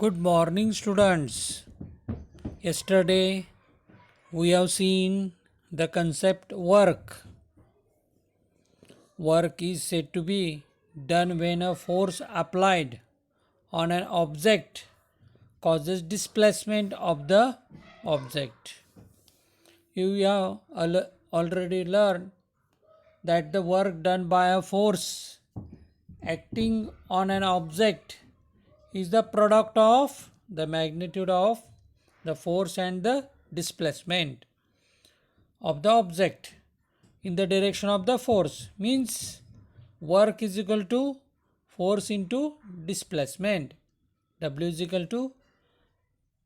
Good morning, students. Yesterday we have seen the concept work. Work is said to be done when a force applied on an object causes displacement of the object. You have already learned that the work done by a force acting on an object is the product of the magnitude of the force and the displacement of the object in the direction of the force. Means work is equal to force into displacement. W is equal to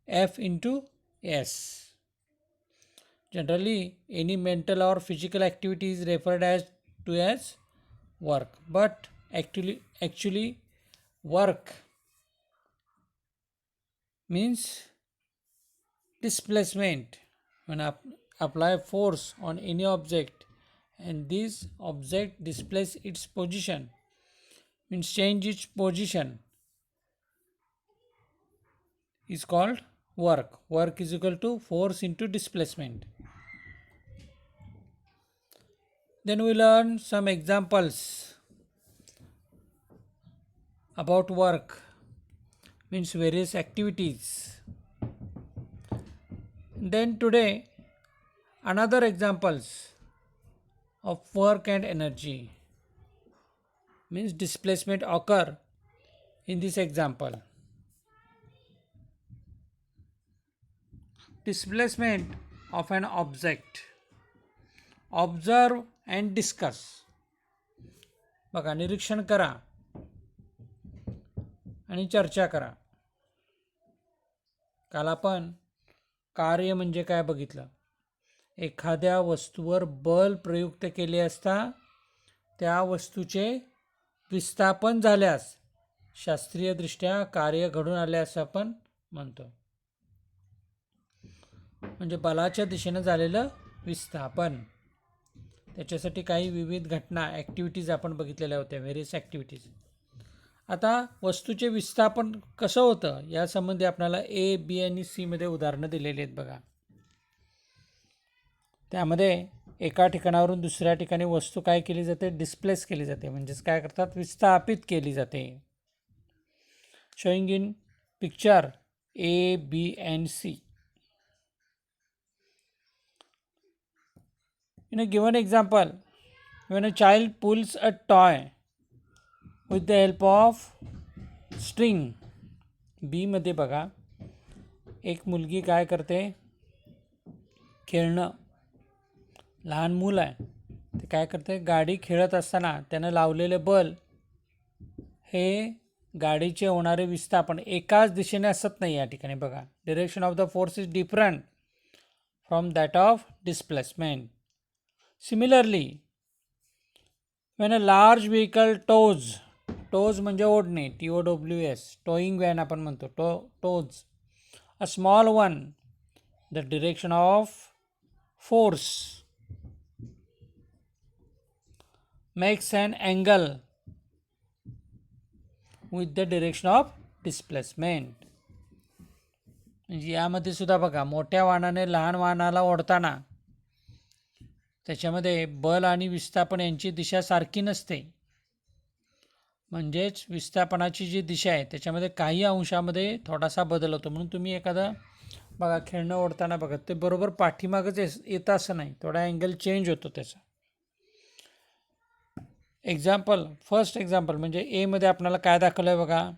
F into S. Generally, any mental or physical activity is referred as work, but actually work means displacement. When apply force on any object and this object displace its position, means change its position, is called work. Work is equal to force into displacement. Then we learn some examples about work, means various activities. Then today another examples of work and energy, means displacement occur in this example. Displacement of an object. Observe and discuss. बघा, निरीक्षण करा आणि चर्चा करा. काल आपण कार्य म्हणजे काय बघितलं. एखाद्या वस्तूवर बल प्रयुक्त केले असता त्या वस्तूचे विस्थापन झाल्यास शास्त्रीयदृष्ट्या कार्य घडून आले असं आपण म्हणतो. म्हणजे बलाच्या दिशेनं झालेलं विस्थापन. त्याच्यासाठी काही विविध घटना ॲक्टिव्हिटीज आपण बघितलेल्या होत्या, व्हेरियस ॲक्टिव्हिटीज. आता वस्तूचे विस्थापन कसं होतं यासंबंधी आपल्याला ए, बी आणि सी मध्ये उदाहरणं दिलेली आहेत बघा. त्यामध्ये एका ठिकाणावरून दुसऱ्या ठिकाणी वस्तू काय केली जाते, डिस्प्लेस केली जाते, म्हणजेच काय करतात, विस्थापित केली जाते. Showing in picture A, B and C. In a given example, when a child pulls a toy with the help of string, बी मध्ये बघा, एक मुलगी काय करते, खेळणं, लहान मूल आहे ते काय करते, गाडी खेळत असताना त्यानं लावलेले बल हे गाडीचे होणारे विस्थापन एकाच दिशेने असत नाही. या ठिकाणी बघा, direction of the force is different from that of displacement. Similarly, when a large vehicle tows म्हणजे ओढणे, TOWS, towing van आपण म्हणतो, tows a small one, the direction of force makes an angle with the direction of displacement. म्हणजे यामध्ये सुद्धा बघा, मोठ्या वाहनाने लहान वाहनाला ओढताना त्याच्यामध्ये बल आणि विस्थापन यांची दिशा सारखी नसते. म्हणजेच विस्थापनाची जी दिशा आहे त्याच्यामध्ये काही अंशामध्ये थोडासा बदल होतो. म्हणून तुम्ही एखादं बघा खेळणं ओढताना बघा, ते बरोबर पाठीमागच येतं असं नाही, थोडा अँगल चेंज होतो त्याचा. फर्स्ट एक्झाम्पल म्हणजे ए मध्ये आपल्याला काय दाखवलं आहे बघा,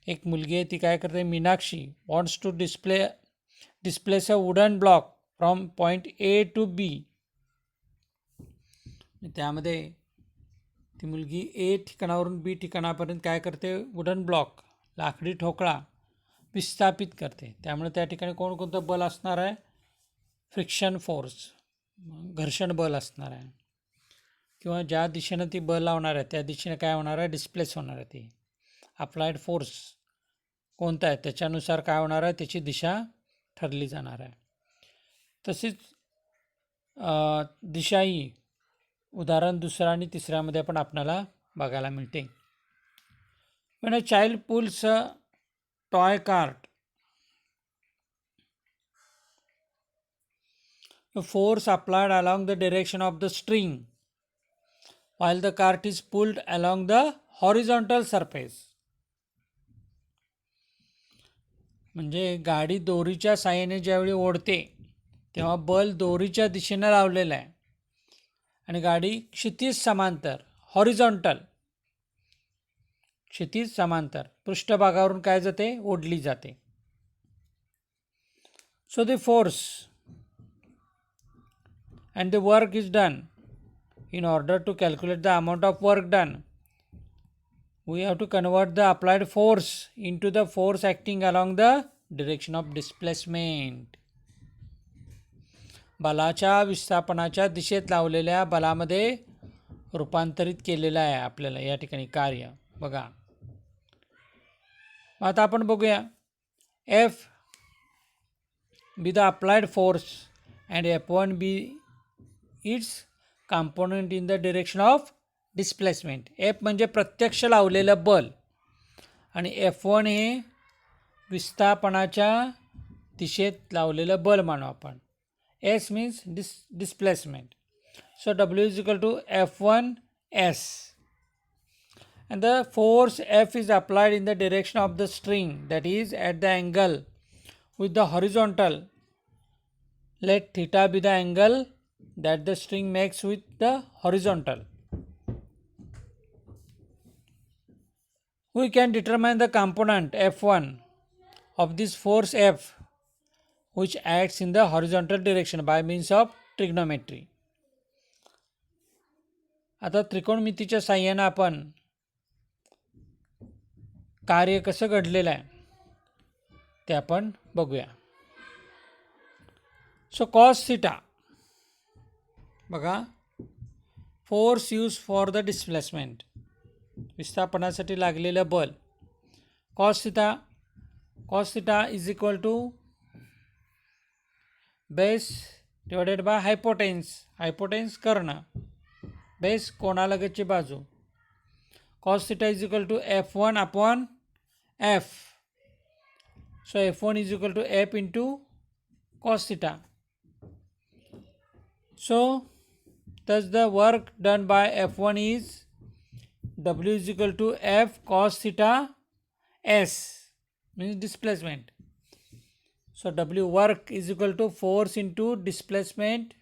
एक मुलगी आहे ती काय करते, Meenakshi wants to displace a wooden block from point A to B. त्यामध्ये ती मुलगी ए ठिकाणावरून बी ठिकाणापर्यंत काय करते, वुडन ब्लॉक, लाकडी ठोकळा विस्थापित करते. त्यामुळे त्या ठिकाणी कोणकोणतं बल असणार आहे, फ्रिक्शन फोर्स, घर्षण बल असणार आहे, किंवा ज्या दिशेनं ती बल लावणार आहे त्या दिशेने काय होणार आहे, डिस्प्लेस होणार आहे. ती अप्लाइड फोर्स कोणता आहे त्याच्यानुसार काय होणार आहे, त्याची दिशा ठरली जाणार आहे. तसेच दिशाही उदाहरण दुसरा आणि तिसऱ्यामध्ये पण आपल्याला बघायला मिळते. When a child pulls a toy cart. A force applied along the direction of the string while the cart is pulled along the horizontal surface. म्हणजे गाडी दोरीच्या साहाय्याने ज्यावेळी ओढते तेव्हा बल दोरीच्या दिशेनं लावलेला आहे आणि गाडी क्षितिज समांतर हॉरिझॉन्टल क्षितिज समांतर पृष्ठभागावरून काय जाते ओढली जाते. So the force and the work is done. In order to calculate the amount of work done, we have to convert the applied force into the force acting along the direction of displacement. बलाच्या विस्थापनाच्या दिशेत लावलेल्या बलामध्ये रूपांतरित केलेलं आहे आपल्याला या ठिकाणी कार्य. बघा आता आपण बघूया. F be the applied force and F1 be its component in the direction of displacement. F म्हणजे प्रत्यक्ष लावलेलं बल आणि F1 हे विस्थापनाच्या दिशेत लावलेलं बल मानू आपण. S means displacement. So W is equal to F1S. And the force F is applied in the direction of the string, that is at the angle with the horizontal. Let theta be the angle that the string makes with the horizontal. We can determine the component F1 of this force F which acts in the horizontal direction by means of trigonometry. आता त्रिकोणमितीच्या साहाय्याने आपण कार्य कसं घडलेलं आहे ते आपण बघूया. सो कॉस थीटा बघा force use for the displacement विस्थापनासाठी लागलेलं बल. Cos theta is equal to base divided by hypotenuse कर्ण बेस कोणालगतची बाजू. Cos theta is equal to F1 upon F. So F1 is equal to F into cos theta. So thus the work done by F1 is W is equal to F cos theta S, means displacement. So W work is equal to force into displacement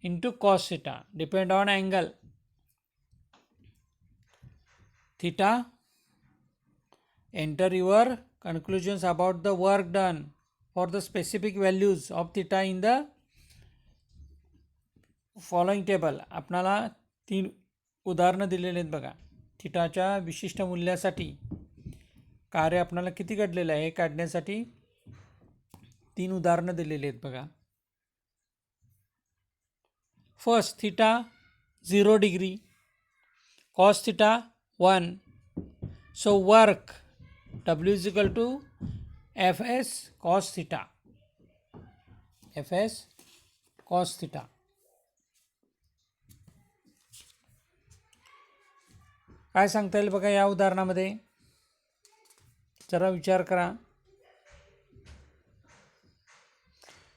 into cos theta, depend on angle. Theta, enter your conclusions about the work done for the specific values of theta in the following table. आपणाला 3 उदाहरणं दिलेली आहेत बघा. थिटाच्या विशिष्ट मूल्यासाठी कार्य आपणाला किती घडलेलं आहे हे काढण्यासाठी 3 उदाहरणं दिलेली आहेत बघा. First theta 0 degree, cos theta 1. So work W is equal to Fs cos theta. Fs cos theta. काय सांगता येईल बघा या उदाहरणामध्ये जरा विचार करा.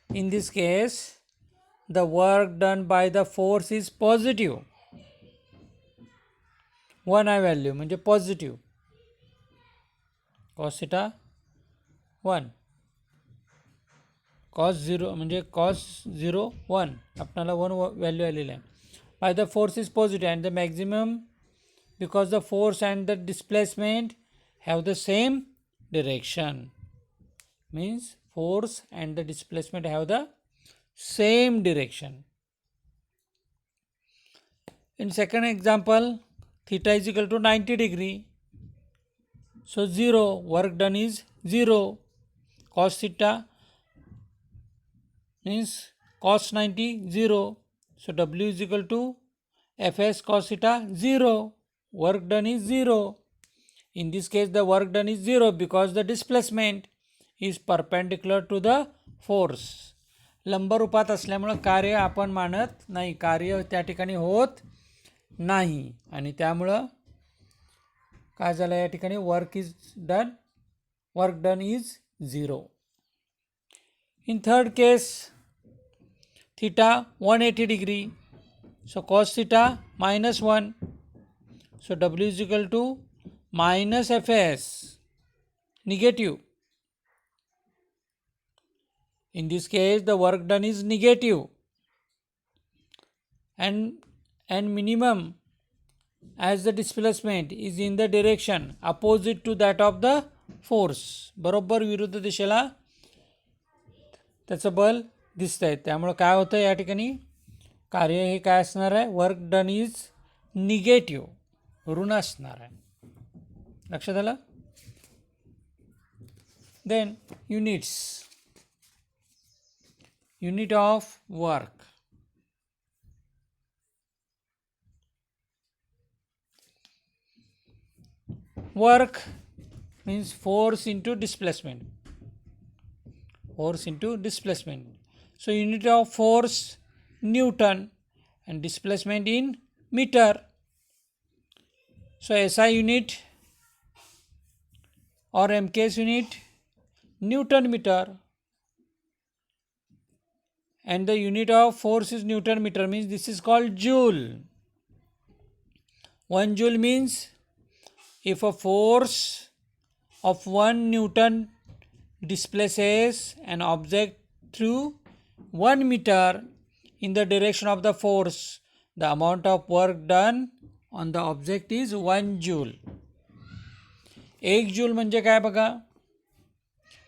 In this case the work done by the force is positive. 1 आहे व्हॅल्यू म्हणजे पॉझिटिव्ह. कॉस थिटा 1, कॉस 0 म्हणजे कॉस 0 1 आपल्याला 1 व्हॅल्यू आलेलं आहे. Bye the force is positive and the maximum because the force and the displacement have the same direction. Means force and the displacement have the same direction. In second example, theta is equal to 90 degree. So 0, work done is 0. Cos theta means cos 90 0. So W is equal to Fs cos theta 0. Work done is 0. In this case the work done is 0 because the displacement is perpendicular to the force. लंबरूपात असल्यामुळं कार्य आपण मानत नाही, कार्य त्या ठिकाणी होत नाही आणि त्यामुळं काय झालं या ठिकाणी work is done work done is 0. In third case, theta 180 degree. So cos theta minus 1. So W is equal to minus Fs, negative. In this case, the work done is negative, and minimum as the displacement is in the direction opposite to that of the force. बरोबर विरुद्ध दिशेला त्याचं बल दिसतंय. त्यामुळे काय होतं या ठिकाणी कार्य हे काय असणार आहे, वर्क डन इज निगेटिव्ह, ऋण असणार आहे. लक्षात आलं. Then units, unit of work. Work means force into displacement. Force into displacement. So unit of force Newton and displacement in meter. So SI unit or MKS unit Newton meter. And the unit of force is Newton meter, means this is called joule. 1 joule means if a force of 1 Newton displaces an object through 1 meter in the direction of the force, the amount of work done on the object is 1 joule. 1 joule म्हणजे काय बघा,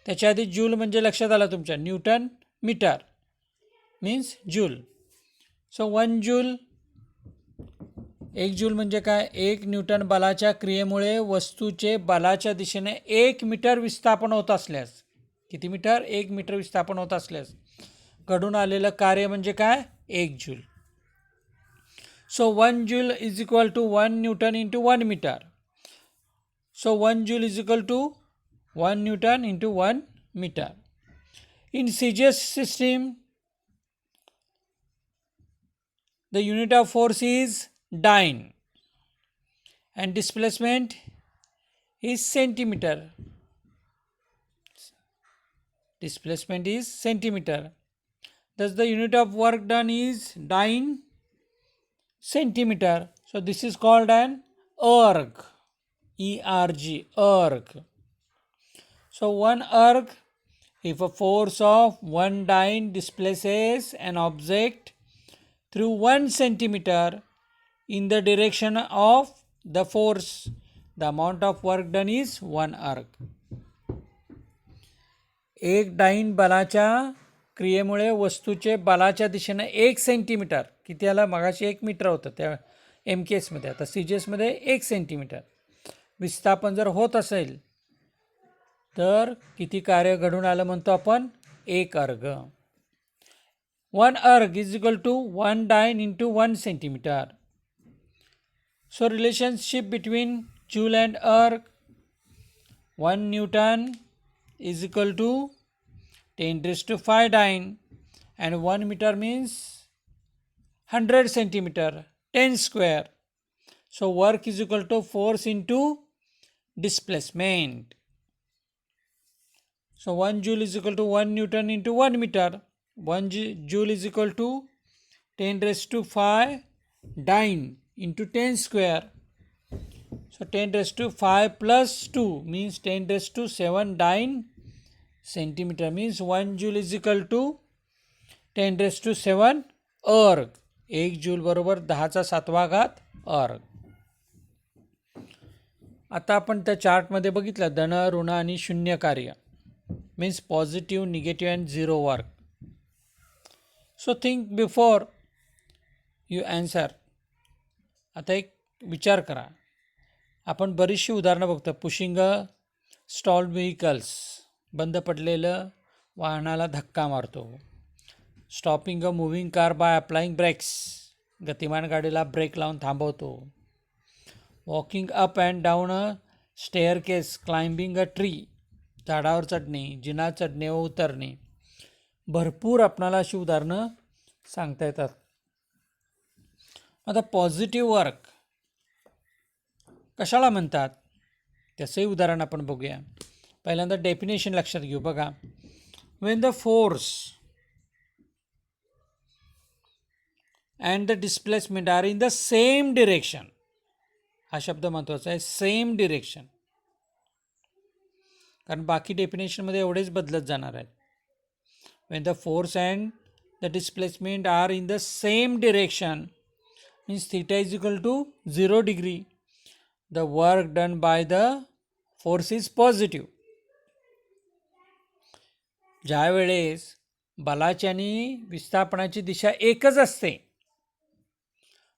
त्याच्या आधी joule म्हणजे लक्षात आलं तुमच्या, newton metre means joule. So 1 joule, 1 joule म्हणजे काय, 1 न्यूटन बलाच्या क्रियेमुळे वस्तूचे बलाच्या दिशेने 1 मीटर विस्थापन होत असल्यास, किती मीटर, 1 मीटर विस्थापन होत असल्यास घडून आलेलं कार्य म्हणजे काय, 1 joule. So 1 joule is equal to 1 newton into 1 metre. So 1 joule is equal to 1 newton into 1 metre. In CGS system, the unit of force is dyne and displacement is centimeter. Displacement is centimeter. Thus the unit of work done is dyne centimeter. So this is called an erg, E-R-G, erg. So 1 erg, if a force of 1 dyne displaces an object through 1 centimeter in the direction of the force, the amount of work done is 1 erg. 1 dine बलाच्या क्रियेमुळे वस्तूचे बलाच्या दिशेने 1 centimetre, किती आला, मगाशी 1 metre होतं त्या MKSमध्ये, आता CGSमध्ये 1 सेंटीमीटर विस्थापन जर होत असेल तर किती कार्य घडून आलं म्हणतो आपण, 1 अर्ग. 1 erg is equal to 1 dyne into 1 centimeter. So relationship between joule and erg, 1 Newton is equal to 10 raised to 5 dyne, and 1 meter means 100 centimeter, 10 square. So work is equal to force into displacement. So 1 joule is equal to 1 Newton into 1 meter. 1 joule is equal to 10 raised to 5 dyne into 10 square. So 10 raised to 5 plus 2 means 10 raised to 7 dyne centimeter, means 1 joule is equal to 10 raised to 7 erg. 1 joule बरोबर 10⁷ erg. आता आपण त्या चार्टमध्ये बघितलं धन, ऋण आणि शून्य कार्य, means positive, negative and zero work. So think before you answer. आता एक विचार करा, आपण बरीचशी उदाहरणं बघतो. पुशिंग स्टॉल्ड व्हेकल्स, बंद पडलेलं वाहनाला धक्का मारतो. Stopping a moving car by applying brakes, गतिमान गाडीला ब्रेक लावून थांबवतो. Walking up and down a staircase, climbing a tree, झाडावर चढणे, जिना चढणे व उतरणे. भरपूर आपणाला अशी उदाहरणं सांगता येतात. आता पॉझिटिव्ह वर्क कशाला म्हणतात त्याचंही उदाहरण आपण बघूया. पहिल्यांदा डेफिनेशन लक्षात घेऊ बघा. Wien the force and the displacement are in the same direction, हा शब्द महत्त्वाचा आहे, सेम डिरेक्शन, कारण बाकी डेफिनेशनमध्ये एवढेच बदलत जाणार आहेत. Wien the force and the displacement are in the same direction means theta is equal to 0 degree, the work done by the force is positive. ज्या वेळेस बलाची आणि विस्थापनाची दिशा एकच असते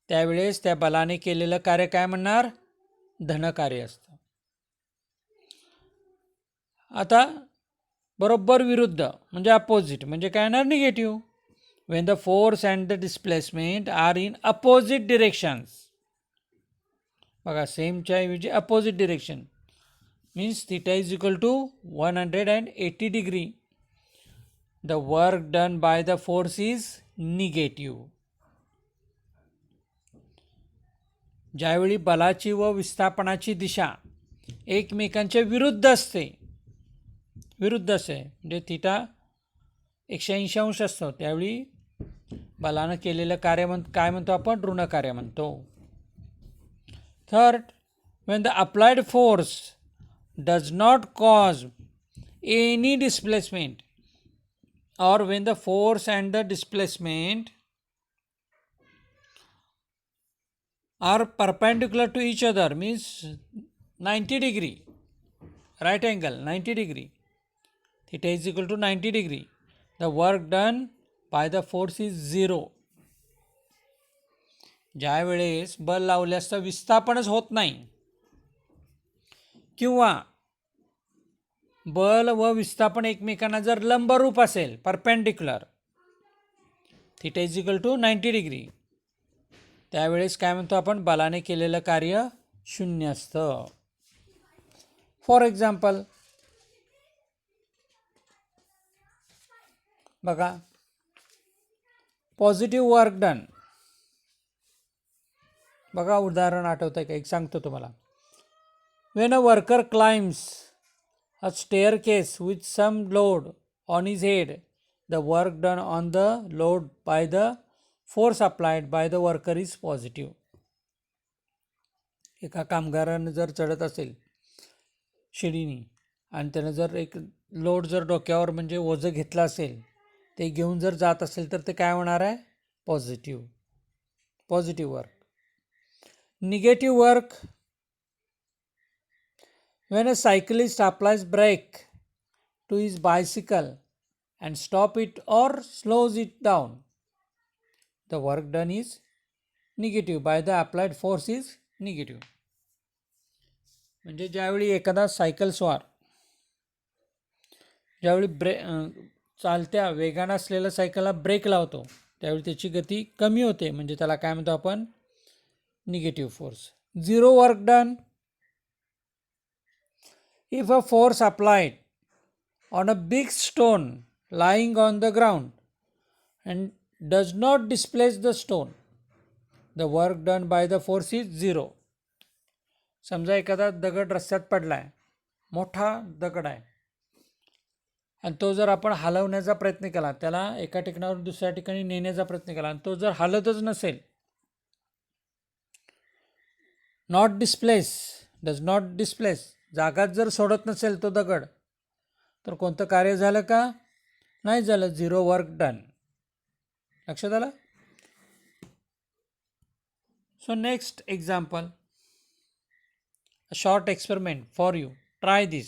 त्यावेळेस त्या बलाने केलेलं कार्य काय म्हणणार, धनकार्य असतं. आता बरोबर विरुद्ध म्हणजे अपोजिट म्हणजे काय येणार, negative. when the force and the displacement are in opposite directions, बघा सेमच्या ऐवजी opposite direction means theta is equal to 180 degree, the work done by the force is negative. ज्यावेळी बलाची व विस्थापनाची दिशा एकमेकांच्या विरुद्ध असते म्हणजे थिटा 180 अंश असतो, त्यावेळी बलानं केलेलं कार्य काय म्हणतो आपण, ऋण कार्य म्हणतो. Third, when the applied force does not cause any displacement or when the force and the displacement are perpendicular to each other means 90 degree, right angle 90 degree, theta is equal to 90 degree, the work done by the force is 0. ज्या वेळेस बल लावल्यास विस्थापनच होत नाही किंवा बल व विस्थापन एकमेकांना जर लंबरूप असेल, perpendicular, theta is equal to 90 degree, त्यावेळेस काय म्हणतो आपण, बलाने केलेलं कार्य शून्य असतं. फॉर एक्झाम्पल बघा, पॉझिटिव्ह वर्क डन, बघा उदाहरण आठवतं का, एक सांगतो तुम्हाला. When a worker climbs a staircase with some load on his head, the work done on the load by the force applied by the worker is positive. एका कामगारानं जर चढत असेल शिडीनी आणि त्यानं जर एक लोड जर डोक्यावर म्हणजे ओझं घेतलं असेल, ते घेऊन जर जात असेल तर ते काय होणार आहे, positive work. Negative work, when a cyclist applies brake to his bicycle and stop it or slows it down, the work done is negative by the applied force is negative. म्हणजे ज्यावेळी एखादा सायकल स्वार ज्यावेळी चालत्या वेगानं असलेल्या सायकलला break लावतो त्यावेळी त्याची गती कमी होते, म्हणजे त्याला काय म्हणतो आपण, negative force. Zero work done, if a force applied on a big stone lying on the ground and does not displace the stone, the work done by the force is 0. समजा एखादा दगड रस्त्यात पडलाय, मोठा दगड आहे, आणि तो जर आपण हलवण्याचा प्रयत्न केला, त्याला एका ठिकाणावर दुसऱ्या ठिकाणी नेण्याचा प्रयत्न केला आणि तो जर हलतच नसेल, डज नॉट डिस्प्लेस, जागाच जर सोडत नसेल तो दगड, तर कोणतं कार्य झालं का, नाही झालं, झिरो वर्क डन. लक्षात आलं. So next example, a short experiment for you. Try this.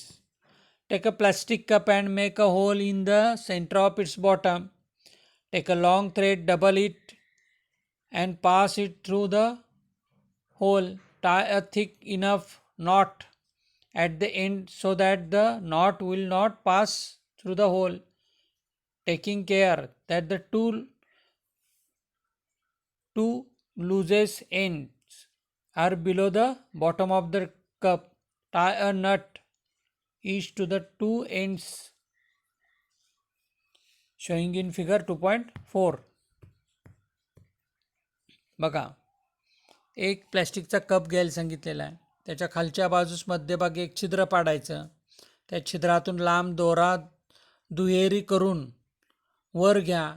Take a plastic cup and make a hole in the center of its bottom. Take a long thread, double it and pass it through the hole. Tie a thick enough knot at the end so that the knot will not pass through the hole, taking care that the two loosest ends are below the bottom of the cup. Tie a nut each to the two ends showing in figure 2.4. बघा, एक प्लॅस्टिकचा cup घ्यायला सांगितलेला आहे, त्याच्या खालच्या बाजूस मध्यभागी एक छिद्र पाडायचं, त्या छिद्रातून लांब दोरा दुहेरी करून वर घ्या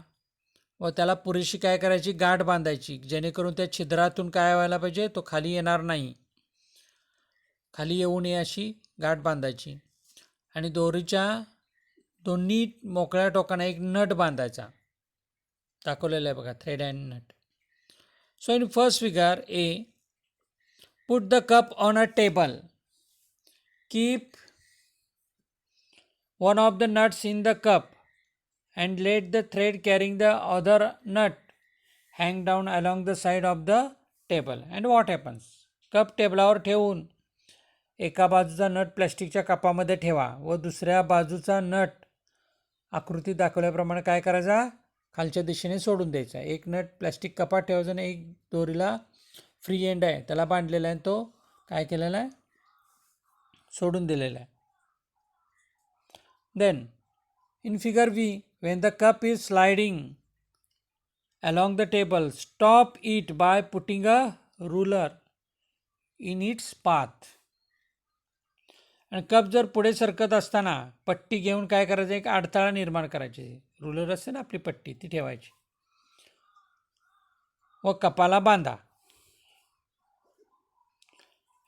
व त्याला पुरेशी काय करायची, गाठ बांधायची, जेणेकरून त्या छिद्रातून काय व्हायला पाहिजे, तो खाली येणार नाही, खाली येऊ नये अशी गाठ बांधायची. आणि दोरीच्या दोन्ही मोकळ्या टोकांना एक नट बांधायचा, दाखवलेलं आहे बघा, thread and nut. So in first figure A, put the cup on a table, keep one of the nuts in the cup and let the thread carrying the other nut hang down along the side of the table. And what happens? Cup टेबलावर ठेवून एका बाजूचा nut प्लॅस्टिकच्या कपामध्ये ठेवा व दुसऱ्या बाजूचा nut आकृती दाखवल्याप्रमाणे काय करायचा, खालच्या दिशेने सोडून द्यायचा. एक नट प्लॅस्टिक कपात ठेवायचा आणि एक दोरीला फ्री एंड आहे त्याला बांधलेला आहे, तो काय केलेला आहे, सोडून दिलेला आहे. Then in figure B, when the cup is sliding along the table, stop it by putting a ruler in its path. आणि कप जर पुढे सरकत असताना पट्टी घेऊन काय करायचं, एक अडथळा निर्माण करायची, रुलर असते ना आपली पट्टी, ती ठेवायची व कपाला बांधा.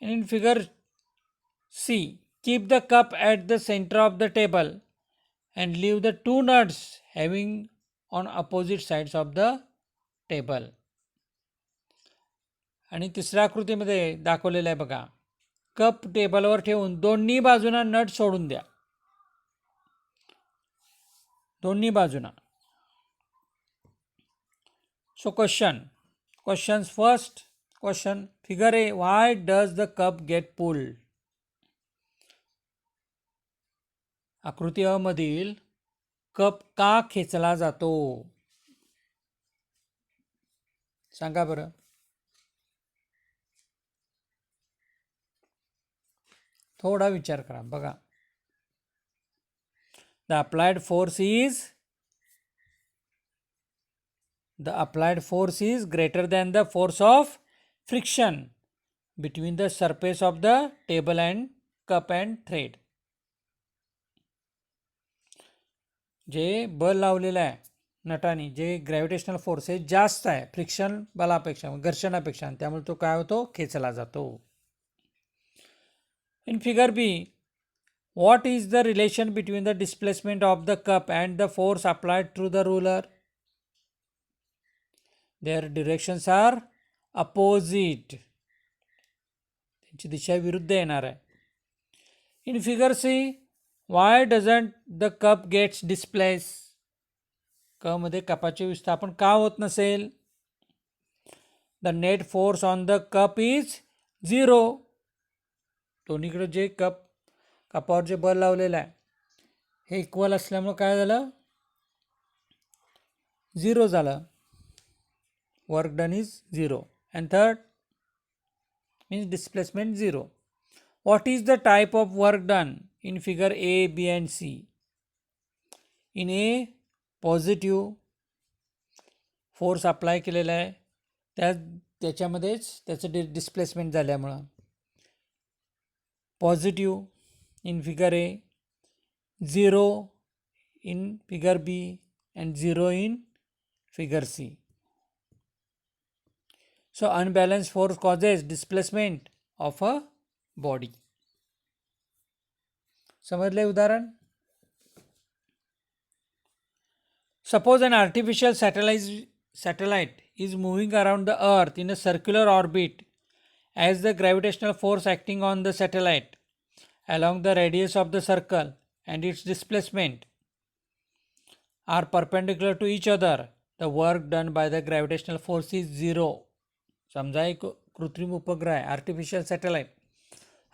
In figure C, keep the cup at the center of the table and leave the two nuts having on opposite sides of the table. आणि तिसऱ्या आकृतीमध्ये दाखवलेलं आहे बघा, कप टेबलवर ठेवून दोन्ही बाजूना नट सोडून द्या, दोन्ही बाजूना. So questions first question, figure A, why does the cup get pulled. आकृती अ मधील कप का खेचला जातो, सांगा बरं. थोडा विचार करा बघा. The applied force is greater than the force of friction between the surface of the table and cup and thread. जे बल लावलेलं आहे नटाने, जे ग्रॅव्हिटेशनल फोर्स आहे जास्त आहे फ्रिक्शन बलापेक्षा, घर्षणापेक्षा, त्यामुळे तो काय होतो, खेचला जातो. In figure B, what is the relation between the displacement of the cup and the force applied through the ruler? Their directions are opposite. त्यांची दिशा विरुद्ध येणार आहे. In figure C, why doesn't the cup gets displaced? क मध्ये कपाचे विस्थापन का होत नसेल? The net force on the cup is 0. दोन्हीकडे जे कपावर जे बल लावलेलं आहे हे इक्वल असल्यामुळे काय झालं, 0 झालं, work done is 0. And third means displacement 0. What is the type of work done in figure A, B and C. In A, positive force apply केलेला आहे, त्याच्यामध्येच त्याचं डिस्प्लेसमेंट झाल्यामुळं. Positive in figure A, 0 in figure B and 0 in figure C. So unbalanced force causes displacement of a body. समजले उदाहरण. Suppose an artificial satellite is moving around the earth in a circular orbit, as the gravitational force acting on the satellite along the radius of the circle and its displacement are perpendicular to each other. The work done by the gravitational force is 0. समजा एक कृत्रिम उपग्रह आहे, artificial satellite,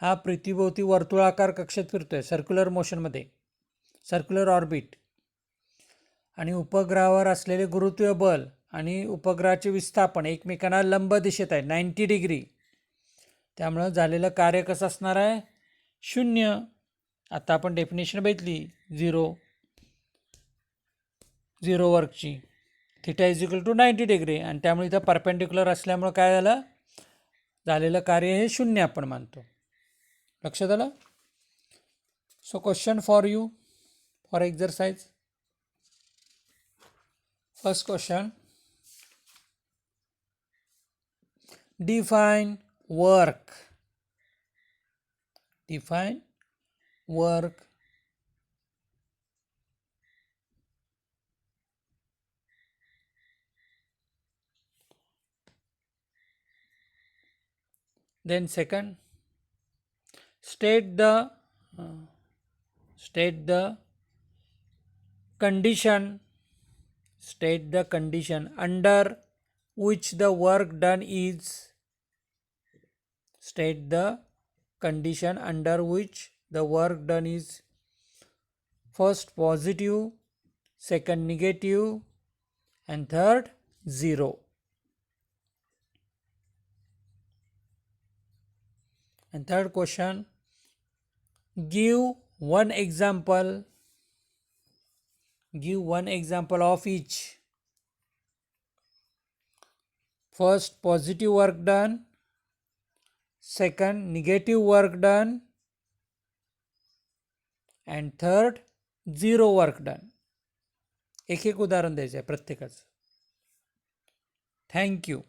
हा पृथ्वीभोवती वर्तुळाकार कक्षेत फिरतोय, circular मोशनमध्ये, circular orbit. आणि उपग्रहावर असलेले गुरुत्वीय बल आणि उपग्रहाचे विस्थापन एकमेकांना लंब दिशेत आहे, 90 डिग्री. त्यामुळं झालेलं कार्य कसं असणार आहे, 0. आता आपण डेफिनेशन बघितली, 0 वर्कची, theta is equal to 90 degree, आणि त्यामुळे इथं परपेंडिक्युलर असल्यामुळं काय झालेलं कार्य हे 0 आपण मानतो. लक्षात आलं. So question for you for exercise. First question, define work. Define work. Then second, state the state the condition, state the condition under which the work done is, state the condition under which the work done is. First positive, second negative, and third 0. And third question, give one example, give one example of each. First positive work done, second negative work done, and third 0 work done. एक एक उदाहरण द्यायचं आहे प्रत्येकाचं. Thank you.